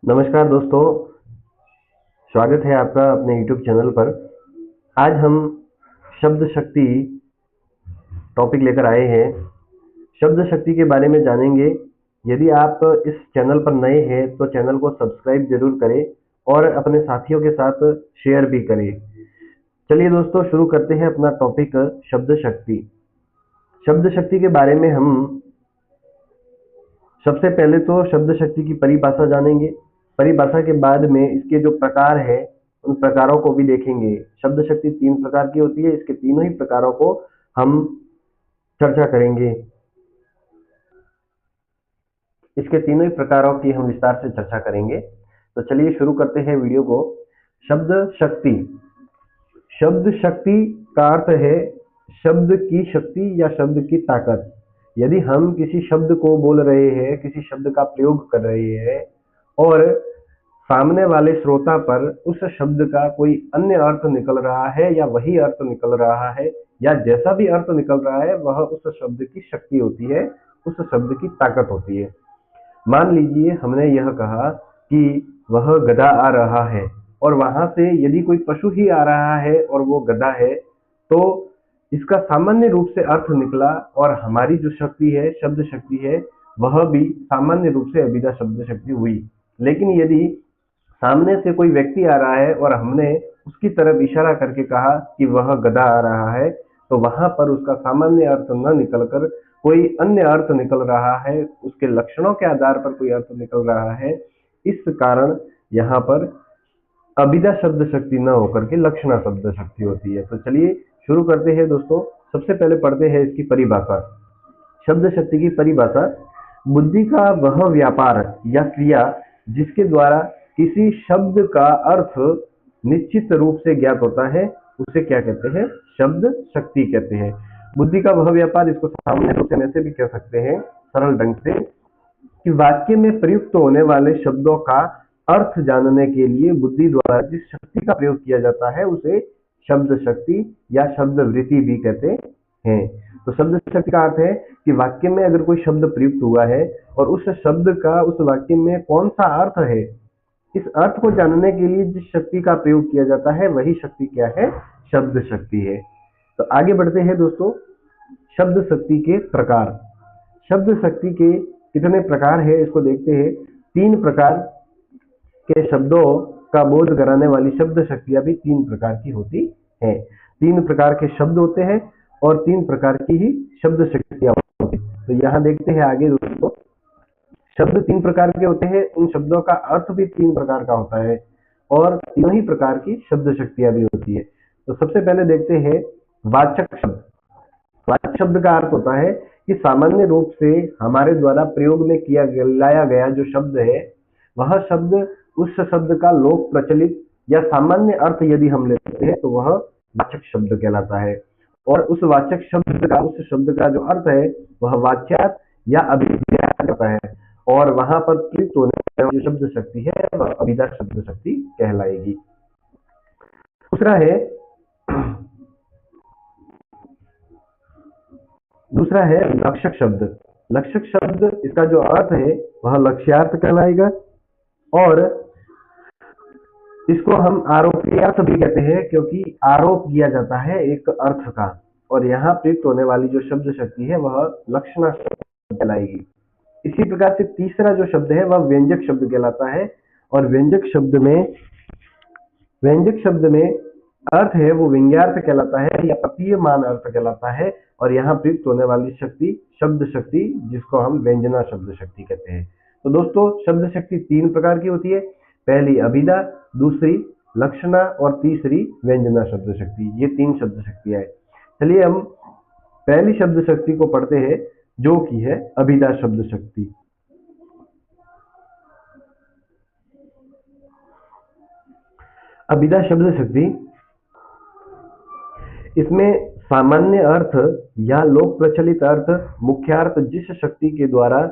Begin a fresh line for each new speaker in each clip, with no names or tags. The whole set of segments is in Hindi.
नमस्कार दोस्तों, स्वागत है आपका अपने YouTube चैनल पर। आज हम शब्द शक्ति टॉपिक लेकर आए हैं। शब्द शक्ति के बारे में जानेंगे। यदि आप इस चैनल पर नए हैं तो चैनल को सब्सक्राइब जरूर करें और अपने साथियों के साथ शेयर भी करें। चलिए दोस्तों, शुरू करते हैं अपना टॉपिक शब्द शक्ति। शब्द शक्ति के बारे में हम सबसे पहले तो शब्द शक्ति की परिभाषा जानेंगे। परिभाषा के बाद में इसके जो प्रकार है उन प्रकारों को भी देखेंगे। शब्द शक्ति 3 प्रकार की होती है। इसके तीनों ही प्रकारों को हम चर्चा करेंगे। इसके तीनों ही प्रकारों की हम विस्तार से चर्चा करेंगे। तो चलिए शुरू करते हैं वीडियो को। शब्द शक्ति। शब्द शक्ति का अर्थ है शब्द की शक्ति या शब्द की ताकत। यदि हम किसी शब्द को बोल रहे हैं, किसी शब्द का प्रयोग कर रहे हैं और सामने वाले श्रोता पर उस शब्द का कोई अन्य अर्थ निकल रहा है या वही अर्थ निकल रहा है या जैसा भी अर्थ निकल रहा है वह उस शब्द की शक्ति होती है, उस शब्द की ताकत होती है। मान लीजिए हमने यह कहा कि वह गधा आ रहा है और वहां से यदि कोई पशु ही आ रहा है और वो गधा है तो इसका सामान्य रूप से अर्थ निकला और हमारी जो शक्ति है, शब्द शक्ति है, वह भी सामान्य रूप से अभिधा शब्द शक्ति हुई। लेकिन यदि सामने से कोई व्यक्ति आ रहा है और हमने उसकी तरफ इशारा करके कहा कि वह गधा आ रहा है तो वहां पर उसका सामान्य अर्थ न निकलकर कोई अन्य अर्थ निकल रहा है, उसके लक्षणों के आधार पर कोई अर्थ निकल रहा है। इस कारण यहाँ पर अभिधा शब्द शक्ति न होकर के लक्षणा शब्द शक्ति होती है। तो चलिए शुरू करते हैं दोस्तों। सबसे पहले पढ़ते हैं इसकी परिभाषा। शब्द शक्ति की परिभाषा: बुद्धि का वह व्यापार या क्रिया जिसके द्वारा किसी शब्द का अर्थ निश्चित रूप से ज्ञात होता है उसे क्या कहते हैं? शब्द शक्ति कहते हैं। बुद्धि का वह व्यापार, इसको सामान्य रूप से ऐसे भी कह सकते हैं सरल ढंग से कि वाक्य में प्रयुक्त होने वाले शब्दों का अर्थ जानने के लिए बुद्धि द्वारा जिस शक्ति का प्रयोग किया जाता है उसे शब्द शक्ति या शब्द वृत्ति भी कहते हैं। तो शब्द शक्ति का अर्थ है कि वाक्य में अगर कोई शब्द प्रयुक्त हुआ है और उस शब्द का उस वाक्य में कौन सा अर्थ है, इस अर्थ को जानने के लिए जिस शक्ति का प्रयोग किया जाता है वही शक्ति क्या है? शब्द शक्ति है। तो आगे बढ़ते हैं दोस्तों। शब्द शक्ति के प्रकार। शब्द शक्ति के कितने प्रकार है इसको देखते हैं। 3 प्रकार के शब्दों का बोध कराने वाली शब्द शक्तियां भी 3 प्रकार की होती हैं। 3 प्रकार के शब्द होते हैं और 3 प्रकार की ही शब्द शक्तियां होती हैं। तो यहाँ देखते हैं आगे दोस्तों। शब्द 3 प्रकार के होते हैं, उन शब्दों का अर्थ भी 3 प्रकार का होता है और तीनों ही प्रकार की शब्द शक्तियां भी होती है। तो सबसे पहले देखते हैं वाचक शब्द। वाचक शब्द का अर्थ होता है कि सामान्य रूप से हमारे द्वारा प्रयोग में लाया गया जो शब्द है वह शब्द उस शब्द का लोक प्रचलित या सामान्य अर्थ यदि हम लेते हैं तो वह वाचक शब्द कहलाता है। और उस वाचक शब्द का, उस शब्द का जो अर्थ है वह वाच्यार्थ या अभिव्यक्त होता है और वहां पर प्रयुक्त होने वाली जो शब्द शक्ति है वह अभिधा शब्द शक्ति कहलाएगी। दूसरा है लक्षक शब्द। लक्षक शब्द, इसका जो अर्थ है वह लक्ष्यार्थ कहलाएगा और इसको हम आरोपी अर्थ भी कहते हैं क्योंकि आरोप किया जाता है एक अर्थ का और यहाँ प्रयुक्त होने वाली जो शब्द शक्ति है वह लक्षणा शब्द कहलाएगी। इसी प्रकार से तीसरा जो शब्द है वह व्यंजक शब्द कहलाता है और व्यंजक शब्द में अर्थ है वो व्यंग्यार्थ कहलाता है या प्रतीयमान अर्थ कहलाता है और यहाँ प्रयुक्त होने वाली शक्ति शब्द शक्ति जिसको हम व्यंजना शब्द शक्ति कहते हैं। तो दोस्तों शब्द शक्ति 3 प्रकार की होती है। पहली अभिधा, दूसरी लक्षणा और तीसरी व्यंजना शब्द शक्ति। ये 3 शब्द शक्तियां हैं। चलिए हम पहली शब्द शक्ति को पढ़ते हैं जो कि है अभिधा शब्द शक्ति। अभिधा शब्द शक्ति, इसमें सामान्य अर्थ या लोक प्रचलित अर्थ, मुख्यार्थ जिस शक्ति के द्वारा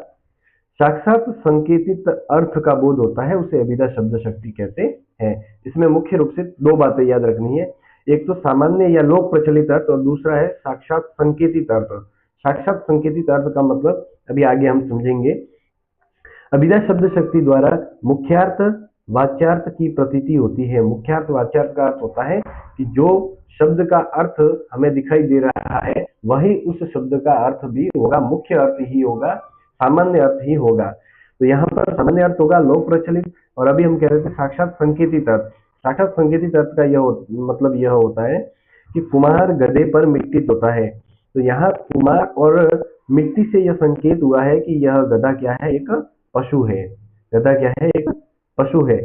साक्षात संकेतित अर्थ का बोध होता है उसे अभिधा शब्द शक्ति कहते हैं। इसमें मुख्य रूप से 2 बातें याद रखनी है। एक तो सामान्य या लोक प्रचलित अर्थ और दूसरा है साक्षात संकेतित अर्थ। साक्षात संकेतित अर्थ का मतलब अभी आगे हम समझेंगे। अभिधा शब्द शक्ति द्वारा मुख्यार्थ वाच्यार्थ की प्रतीति होती है। मुख्यार्थ वाच्यार्थ का अर्थ होता है कि जो शब्द का अर्थ हमें दिखाई दे रहा है वही उस शब्द का अर्थ भी होगा, मुख्य अर्थ ही होगा, सामान्य अर्थ ही होगा। तो यहाँ पर सामान्य अर्थ होगा लोक प्रचलित, और अभी हम कह रहे थे साक्षात संकेतित अर्थ। साक्षात संकेतित अर्थ का मतलब यह होता है कि कुम्हार गधे पर मिट्टी ढोता है। तो यहाँ कुम्हार और मिट्टी से यह संकेत हुआ है कि यह गधा क्या है, एक पशु है। गधा क्या है, एक पशु है।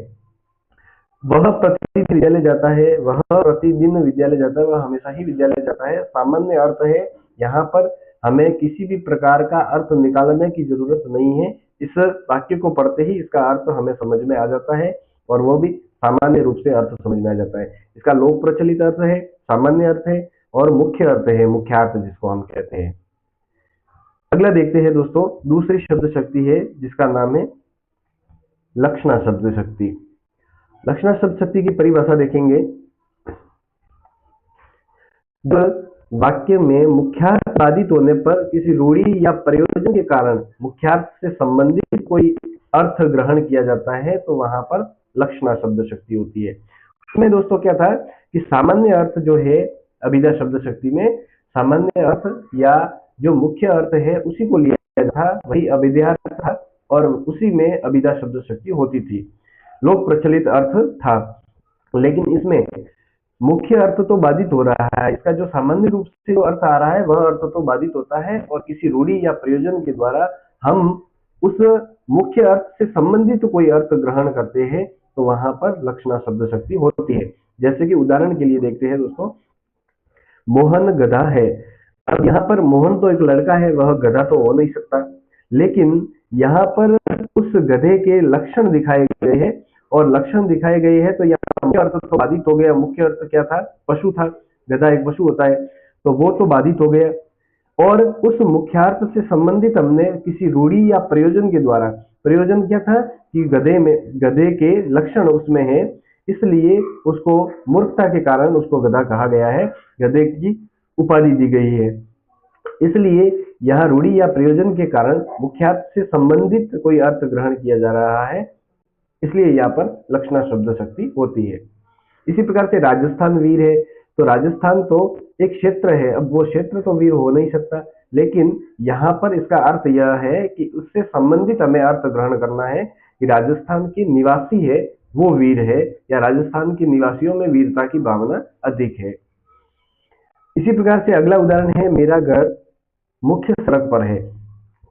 वह प्रतिदिन विद्यालय जाता है, वह प्रतिदिन विद्यालय जाता है, वह हमेशा ही विद्यालय जाता है। सामान्य अर्थ है, यहाँ पर हमें किसी भी प्रकार का अर्थ निकालने की जरूरत नहीं है। इस वाक्य को पढ़ते ही इसका अर्थ हमें समझ में आ जाता है, और वो भी सामान्य रूप से अर्थ समझ में आ जाता है। इसका लोक प्रचलित अर्थ है, सामान्य अर्थ है, और मुख्य अर्थ है, मुख्यार्थ जिसको हम कहते हैं। अगला देखते हैं दोस्तों, दूसरी शब्द शक्ति है जिसका नाम है लक्षणा शब्द शक्ति। लक्षणा शब्द शक्ति की परिभाषा देखेंगे। जब वाक्य में मुख्यार्थ बाधित होने पर किसी रूढ़ि या प्रयोजन के कारण मुख्यार्थ से संबंधित कोई अर्थ ग्रहण किया जाता है तो वहां पर लक्षणा शब्द शक्ति होती है। उसमें दोस्तों क्या था कि सामान्य अर्थ जो है अभिधा शब्द शक्ति में, सामान्य अर्थ या जो मुख्य अर्थ है उसी को लिया था, वही अभिधा था, और उसी में अभिधा शब्द शक्ति होती थी। लोक प्रचलित अर्थ था, लेकिन इसमें मुख्य अर्थ तो बाधित हो रहा है। इसका जो सामान्य रूप से जो अर्थ आ रहा है वह अर्थ तो बाधित होता है, और किसी रूढ़ि या प्रयोजन के द्वारा हम उस मुख्य अर्थ से संबंधित कोई अर्थ ग्रहण करते हैं तो वहां पर लक्षणा शब्द शक्ति होती है। जैसे कि उदाहरण के लिए देखते हैं दोस्तों, मोहन गधा है। अब यहाँ पर मोहन तो एक लड़का है, वह गधा तो हो नहीं सकता, लेकिन यहाँ पर उस गधे के लक्षण दिखाए गए हैं, और लक्षण दिखाए गए हैं तो यहाँ मुख्य अर्थ तो बाधित हो गया। मुख्य अर्थ क्या था, पशु था, गधा एक पशु होता है, तो वो तो बाधित हो गया। और उस मुख्यार्थ से संबंधित हमने किसी रूढ़ि या प्रयोजन के द्वारा, प्रयोजन क्या था कि गधे के लक्षण उसमें है, इसलिए उसको मूर्खता के कारण उसको गधा कहा गया है, गधे की उपाधि दी गई है। इसलिए यहाँ रूढ़ि या प्रयोजन के कारण मुख्यार्थ से संबंधित कोई अर्थ ग्रहण किया जा रहा है, इसलिए यहाँ पर लक्षणा शब्द शक्ति होती है। इसी प्रकार से राजस्थान वीर है, तो राजस्थान तो एक क्षेत्र है, अब वो क्षेत्र तो वीर हो नहीं सकता, लेकिन यहाँ पर इसका अर्थ यह है कि उससे संबंधित हमें अर्थ ग्रहण करना है कि राजस्थान के निवासी है वो वीर है, या राजस्थान के निवासियों में वीरता की भावना अधिक है। इसी प्रकार से अगला उदाहरण है, मेरा घर मुख्य सड़क पर है।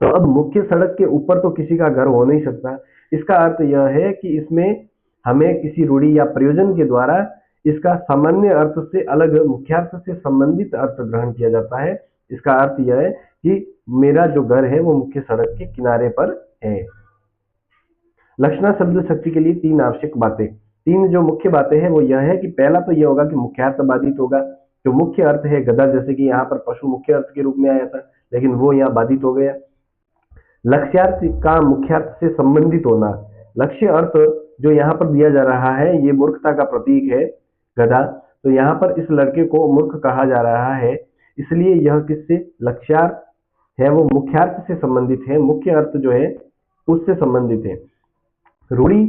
तो अब मुख्य सड़क के ऊपर तो किसी का घर हो नहीं सकता। इसका अर्थ यह है कि इसमें हमें किसी रूढ़ि या प्रयोजन के द्वारा इसका सामान्य अर्थ से अलग मुख्यार्थ से संबंधित अर्थ ग्रहण किया जाता है। इसका अर्थ यह है कि मेरा जो घर है वो मुख्य सड़क के किनारे पर है। लक्षणा शब्द शक्ति के लिए तीन आवश्यक बातें, तीन जो मुख्य बातें हैं वो यह है कि पहला तो यह होगा कि मुख्यार्थ बाधित होगा। जो मुख्य अर्थ है गधा, जैसे कि यहाँ पर पशु मुख्य अर्थ के रूप में आया था, लेकिन वो यहाँ बाधित हो गया। लक्ष्यार्थ का मुख्यार्थ से संबंधित होना, लक्ष्य अर्थ जो यहाँ पर दिया जा रहा है ये मूर्खता का प्रतीक है गधा, तो यहाँ पर इस लड़के को मूर्ख कहा जा रहा है, इसलिए यह किससे लक्ष्यार्थ है वो मुख्यार्थ से संबंधित है, मुख्य अर्थ जो है उससे संबंधित है। रूढ़ि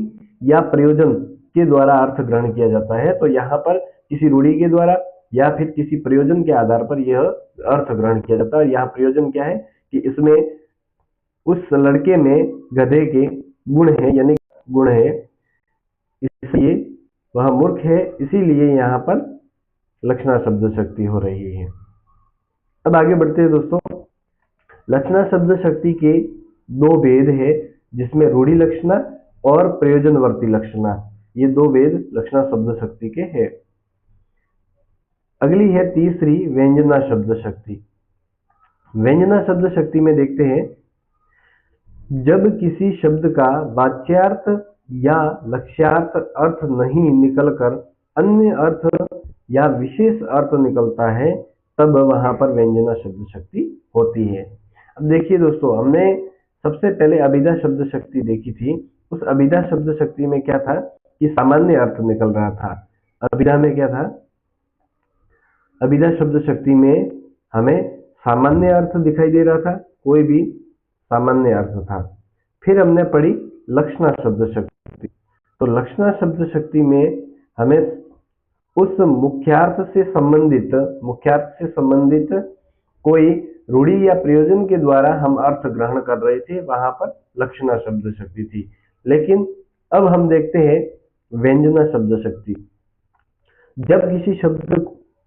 या प्रयोजन के द्वारा अर्थ ग्रहण किया जाता है, तो यहाँ पर किसी रूढ़ि के द्वारा या फिर किसी प्रयोजन के आधार पर यह अर्थ ग्रहण किया जाता है। यहाँ प्रयोजन क्या है कि इसमें उस लड़के में गधे के गुण है, यानी गुण है, इसलिए वह मूर्ख है, इसीलिए यहाँ पर लक्षणा शब्द शक्ति हो रही है। अब आगे बढ़ते हैं दोस्तों, लक्षणा शब्द शक्ति के दो भेद है, जिसमें रूढ़ि लक्षणा और प्रयोजनवर्ती लक्षणा, ये दो भेद लक्षणा शब्द शक्ति के हैं। अगली है तीसरी व्यंजना शब्द शक्ति। व्यंजना शब्द शक्ति में देखते हैं, जब किसी शब्द का वाच्यार्थ या लक्ष्यार्थ अर्थ नहीं निकलकर अन्य अर्थ या विशेष अर्थ निकलता है तब वहां पर व्यंजना शब्द शक्ति होती है। अब देखिए दोस्तों, हमने सबसे पहले अभिधा शब्द शक्ति देखी थी। उस अभिधा शब्द शक्ति में क्या था कि सामान्य अर्थ निकल रहा था। अभिधा में क्या था, अभिधा शब्द शक्ति में हमें सामान्य अर्थ दिखाई दे रहा था, कोई भी सामान्य अर्थ था। फिर हमने पढ़ी लक्षणा शब्द शक्ति। तो लक्षणा शब्द शक्ति में हमें उस मुख्यार्थ से संबंधित कोई रूढ़ि या प्रयोजन के द्वारा हम अर्थ ग्रहण कर रहे थे, वहां पर लक्षणा शब्द शक्ति थी। लेकिन अब हम देखते हैं व्यंजना शब्द शक्ति। जब किसी शब्द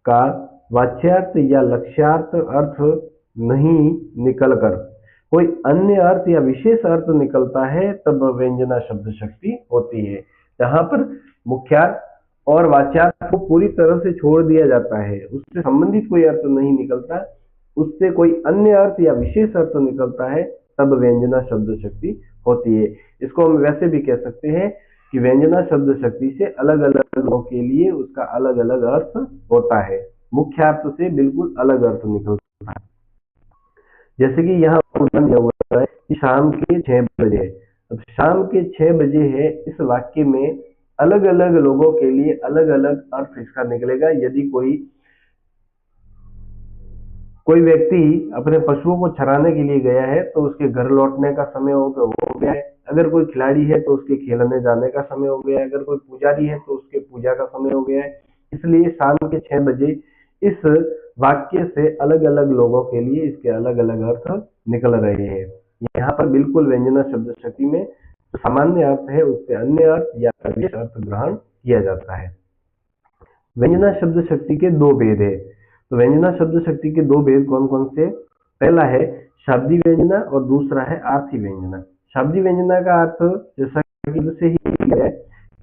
का वाच्यार्थ या लक्ष्यार्थ अर्थ नहीं निकलकर कोई अन्य अर्थ या विशेष अर्थ निकलता है, तब व्यंजना शब्द शक्ति होती है। जहां पर मुख्यार्थ और वाच्यार्थ को पूरी तरह से छोड़ दिया जाता है, उससे संबंधित कोई अर्थ नहीं निकलता, उससे कोई अन्य अर्थ या विशेष अर्थ निकलता है, तब व्यंजना शब्द शक्ति होती है। इसको हम वैसे भी कह सकते हैं कि व्यंजना शब्द शक्ति से अलग अलग लोगों के लिए उसका अलग अलग अर्थ होता है, मुख्य अर्थ से बिल्कुल अलग अर्थ निकलता है। जैसे कि यहाँ उदाहरण दिया हुआ है कि शाम के 6 बजे। अब शाम के 6 बजे है, इस वाक्य में अलग अलग लोगों के लिए अलग अलग अर्थ इसका निकलेगा। यदि कोई व्यक्ति अपने पशुओं को चराने के लिए गया है तो उसके घर लौटने का समय हो गया है। अगर कोई खिलाड़ी है तो उसके खेलने जाने का समय हो गया है। अगर कोई पुजारी है तो उसके पूजा का समय हो गया है। इसलिए शाम के 6 बजे इस वाक्य से अलग अलग लोगों के लिए इसके अलग अलग अर्थ निकल रहे हैं। यहाँ पर बिल्कुल व्यंजना शब्द शक्ति में जो सामान्य अर्थ है उससे अन्य अर्थ या विशेष अर्थ ग्रहण किया जाता है। व्यंजना शब्द शक्ति के दो भेद है। तो व्यंजना शब्द शक्ति के दो भेद कौन कौन से? पहला है शाब्दी व्यंजना और दूसरा है आर्थी व्यंजना। शाब्दी व्यंजना का अर्थ जैसा कि से ही है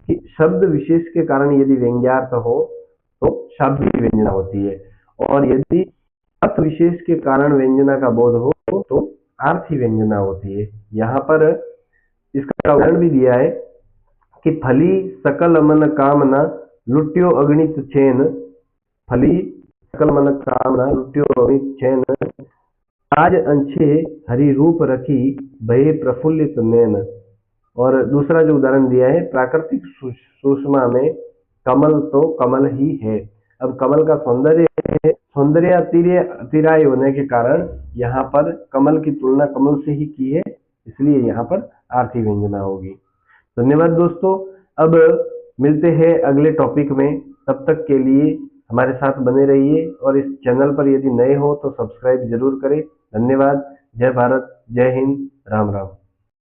कि शब्द विशेष के कारण यदि व्यंग्यार्थ हो तो शाब्दी व्यंजना होती है, और यदि अर्थ विशेष के कारण व्यंजना का बोध हो तो आर्थी व्यंजना होती है। यहाँ पर इसका उदाहरण भी दिया है कि फली सकल मन कामना लुट्यो अगणित चैन। फली सकल मन कामना लुट्यो अगणित चैन, आज अंशे हरि रूप रखी भय प्रफुल्लित नैन। और दूसरा जो उदाहरण दिया है, प्राकृतिक सुषमा में कमल तो कमल ही है। अब कमल का सौंदर्य अतिराय होने के कारण यहाँ पर कमल की तुलना कमल से ही की है, इसलिए यहाँ पर आर्थी व्यंजना होगी। धन्यवाद दोस्तों, अब मिलते हैं अगले टॉपिक में। तब तक के लिए हमारे साथ बने रहिए, और इस चैनल पर यदि नए हो तो सब्सक्राइब जरूर करें। धन्यवाद। जय भारत, जय हिंद, राम राम।